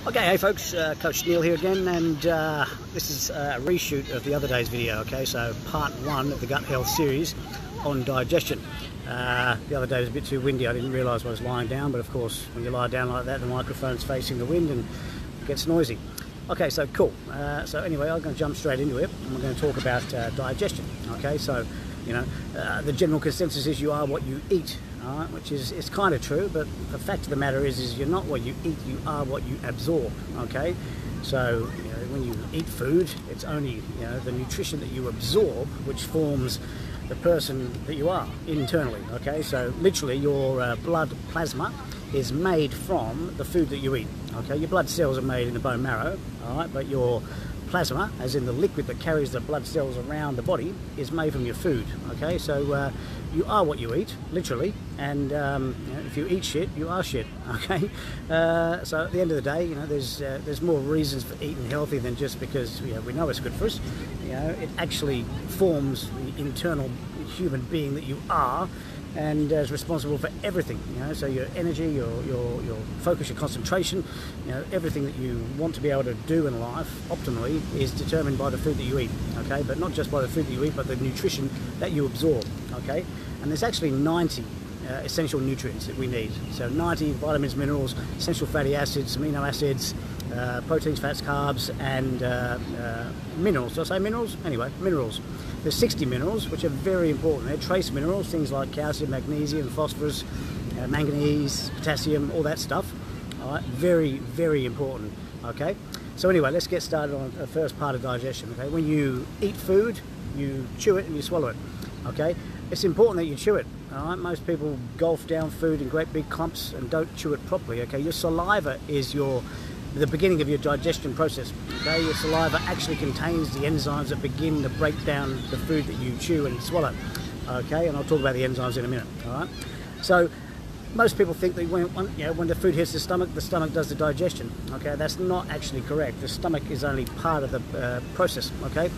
Okay, hey folks, Coach Neil here again, and this is a reshoot of the other day's video, okay, so part one of the gut health series on digestion. The other day was a bit too windy, I didn't realise I was lying down, but of course when you lie down like that the microphone's facing the wind and it gets noisy. Okay, so cool. So anyway, I'm going to jump straight into it and we're going to talk about digestion, okay, so you know, the general consensus is you are what you eat. Right, which is it's kind of true, but the fact of the matter is you're not what you eat, you are what you absorb. Okay, so you know, when you eat food, it's only the nutrition that you absorb which forms the person that you are internally. Okay, so literally your blood plasma is made from the food that you eat. Okay, your blood cells are made in the bone marrow, all right, but your plasma, as in the liquid that carries the blood cells around the body, is made from your food. Okay, so you are what you eat, literally, and if you eat shit, you are shit. Okay, so at the end of the day, there's more reasons for eating healthy than just because we know it's good for us. It actually forms the internal human being that you are, and is responsible for everything. So your energy, your focus, your concentration, everything that you want to be able to do in life optimally is determined by the food that you eat. Okay, but not just by the food that you eat, but the nutrition that you absorb. Okay, and there's actually 90 essential nutrients that we need. So 90 vitamins, minerals, essential fatty acids, amino acids, proteins, fats, carbs, and minerals. Did I say minerals? Anyway, minerals. There's 60 minerals, which are very important. They're trace minerals, things like calcium, magnesium, phosphorus, manganese, potassium, all that stuff. All right, very, very important. Okay, so anyway, let's get started on the first part of digestion. Okay, when you eat food, you chew it and you swallow it. Okay, it's important that you chew it. All right, most people gulp down food in great big clumps and don't chew it properly. Okay, your saliva is the beginning of your digestion process. Okay, your saliva actually contains the enzymes that begin to break down the food that you chew and swallow. Okay, and I'll talk about the enzymes in a minute. All right, so most people think that when the food hits the stomach does the digestion. Okay, that's not actually correct. The stomach is only part of the process. Okay,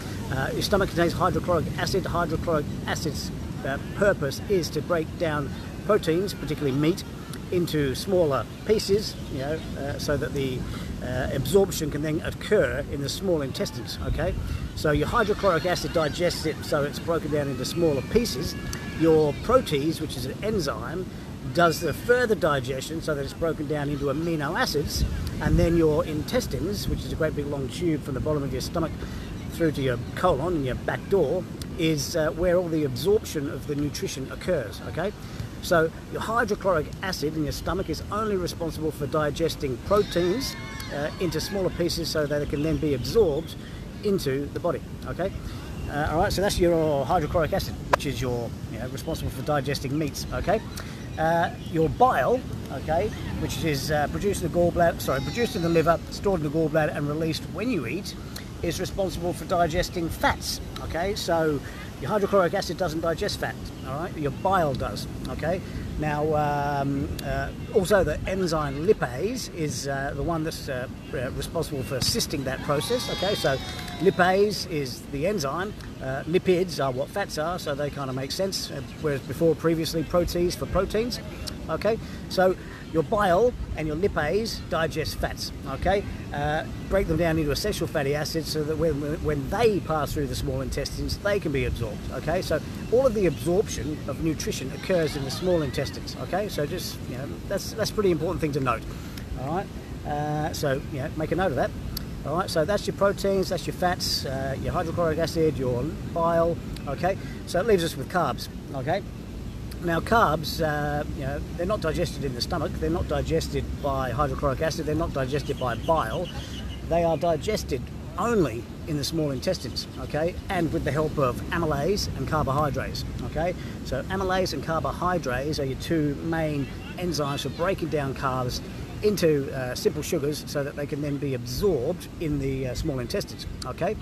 your stomach contains hydrochloric acid. Hydrochloric acid's purpose is to break down proteins, particularly meat, into smaller pieces, so that the absorption can then occur in the small intestines. Okay, so your hydrochloric acid digests it, so it's broken down into smaller pieces. Your protease, which is an enzyme, does the further digestion, so that it's broken down into amino acids, and then your intestines, which is a great big long tube from the bottom of your stomach through to your colon and your back door, is where all the absorption of the nutrition occurs. Okay, so your hydrochloric acid in your stomach is only responsible for digesting proteins into smaller pieces so that it can then be absorbed into the body. Okay, all right, so that's your hydrochloric acid, which is your responsible for digesting meats. Okay, your bile, okay, which is produced in the liver, stored in the gallbladder, and released when you eat, is responsible for digesting fats. Okay, so your hydrochloric acid doesn't digest fat, all right, your bile does. Okay, now also the enzyme lipase is the one that's responsible for assisting that process. Okay, so lipase is the enzyme, lipids are what fats are, so they kind of make sense, whereas previously protease for proteins. Okay, so your bile and your lipase digest fats. Okay, break them down into essential fatty acids so that when they pass through the small intestines, they can be absorbed. Okay, so all of the absorption of nutrition occurs in the small intestines. Okay, so just that's a pretty important thing to note. All right, so make a note of that. All right, so that's your proteins, that's your fats, your hydrochloric acid, your bile. Okay, so it leaves us with carbs. Okay. Now carbs, they're not digested in the stomach, they're not digested by hydrochloric acid, they're not digested by bile, they are digested only in the small intestines, okay, and with the help of amylase and carbohydrates. Okay, so amylase and carbohydrates are your two main enzymes for breaking down carbs into simple sugars so that they can then be absorbed in the small intestines. Okay,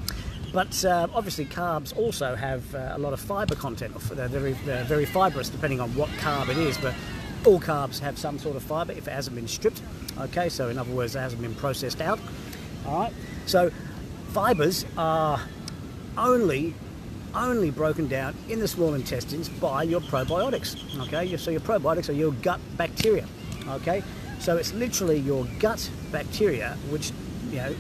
but obviously carbs also have a lot of fiber content. They're very fibrous depending on what carb it is, but all carbs have some sort of fiber if it hasn't been stripped. Okay, so in other words, it hasn't been processed out. All right, so fibers are only broken down in the small intestines by your probiotics. Okay, so your probiotics are your gut bacteria. Okay, So it's literally your gut bacteria which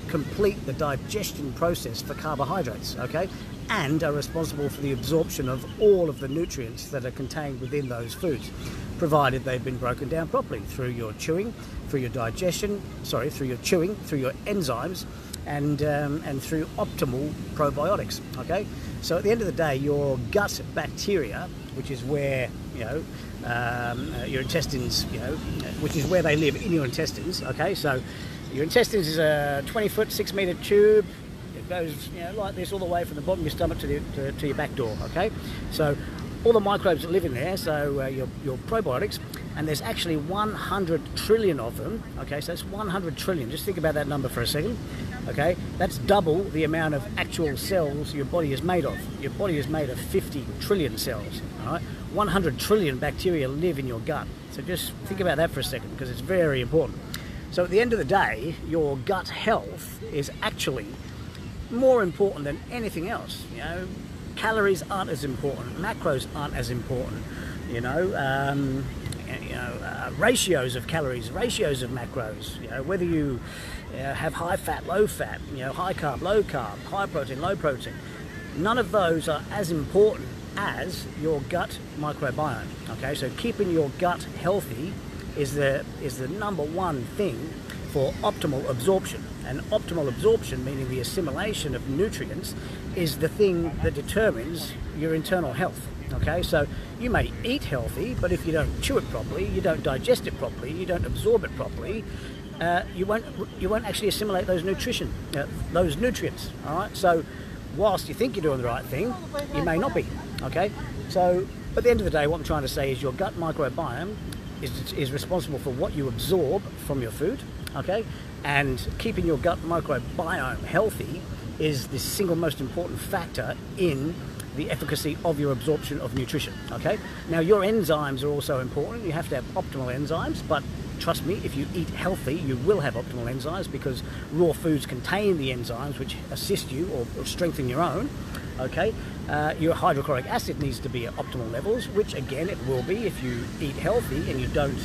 complete the digestion process for carbohydrates, okay, and are responsible for the absorption of all of the nutrients that are contained within those foods, provided they've been broken down properly through your chewing, through your digestion, through your enzymes, and through optimal probiotics, okay. So at the end of the day, your gut bacteria, which is where your intestines, which is where they live, in your intestines, okay. So your intestines is a 20-foot, 6-meter tube. It goes like this all the way from the bottom of your stomach to your back door, okay. So all the microbes that live in there, so your probiotics, and there's actually 100 trillion of them, okay. So that's 100 trillion. Just think about that number for a second, okay. That's double the amount of actual cells your body is made of. Your body is made of 50 trillion cells, all right. 100 trillion bacteria live in your gut. So just think about that for a second, because it's very important. So at the end of the day, your gut health is actually more important than anything else. Calories aren't as important, macros aren't as important, ratios of calories, ratios of macros, whether you have high fat, low fat, high carb, low carb, high protein, low protein, none of those are as important as your gut microbiome, okay. So keeping your gut healthy is the number one thing for optimal absorption. And optimal absorption, meaning the assimilation of nutrients, is the thing that determines your internal health, okay. So you may eat healthy, but if you don't chew it properly, you don't digest it properly, you don't absorb it properly, you won't actually assimilate those nutrients, all right. So whilst you think you're doing the right thing, you may not be, okay. So at the end of the day, what I'm trying to say is your gut microbiome is responsible for what you absorb from your food, okay, and keeping your gut microbiome healthy is the single most important factor in the efficacy of your absorption of nutrition, okay. Now your enzymes are also important. You have to have optimal enzymes, but trust me, if you eat healthy, you will have optimal enzymes, because raw foods contain the enzymes which assist you or strengthen your own, okay. Your hydrochloric acid needs to be at optimal levels, which again it will be if you eat healthy and you don't,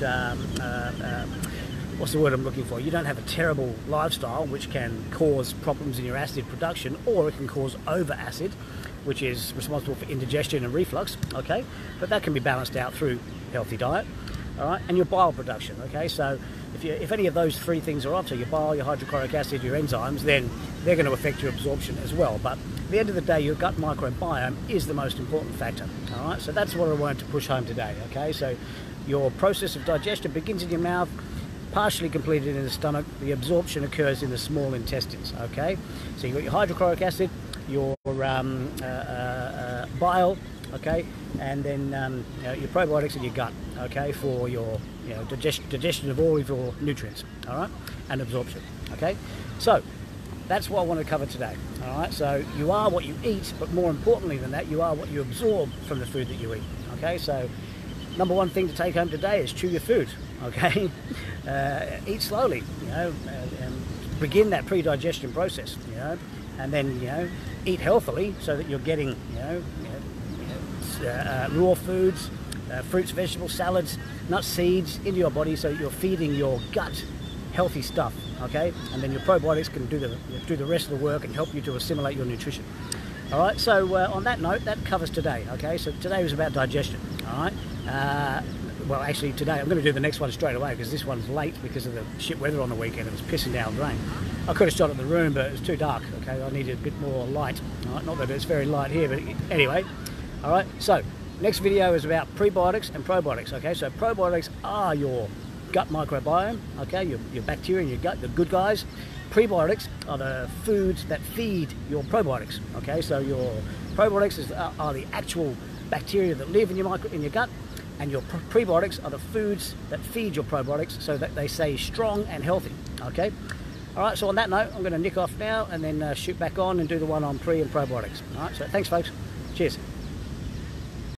what's the word I'm looking for? You don't have a terrible lifestyle which can cause problems in your acid production, or it can cause over acid, which is responsible for indigestion and reflux, okay. But that can be balanced out through healthy diet, all right, and your bile production, okay. So if any of those three things are off, so your bile, your hydrochloric acid, your enzymes, then they're going to affect your absorption as well. But at the end of the day, your gut microbiome is the most important factor, all right. So that's what I wanted to push home today, okay. So your process of digestion begins in your mouth, partially completed in the stomach. The absorption occurs in the small intestines, okay. So you've got your hydrochloric acid, your bile, okay, and then your probiotics in your gut, okay, for your digestion of all of your nutrients, all right, and absorption, okay. So that's what I want to cover today, all right. So you are what you eat, but more importantly than that, you are what you absorb from the food that you eat, okay. So number one thing to take home today is chew your food, okay. Eat slowly, and begin that pre-digestion process, and then eat healthily, so that you're getting raw foods, fruits, vegetables, salads, nuts, seeds into your body, so that you're feeding your gut healthy stuff, okay. And then your probiotics can do the rest of the work and help you to assimilate your nutrition. All right. So on that note, that covers today. Okay. So today was about digestion. All right. Well, actually, today I'm going to do the next one straight away, because this one's late because of the shit weather on the weekend. It was pissing down rain. I could have shot it in the room, but it was too dark. Okay, I needed a bit more light. All right? Not that it's very light here, but anyway. All right. So next video is about prebiotics and probiotics. Okay. So probiotics are your gut microbiome. Okay, your bacteria in your gut, the good guys. Prebiotics are the foods that feed your probiotics. Okay, so your probiotics are the actual bacteria that live in your gut. And your prebiotics are the foods that feed your probiotics, so that they stay strong and healthy, okay? All right, so on that note, I'm going to nick off now and then shoot back on and do the one on pre and probiotics. All right, so thanks, folks. Cheers.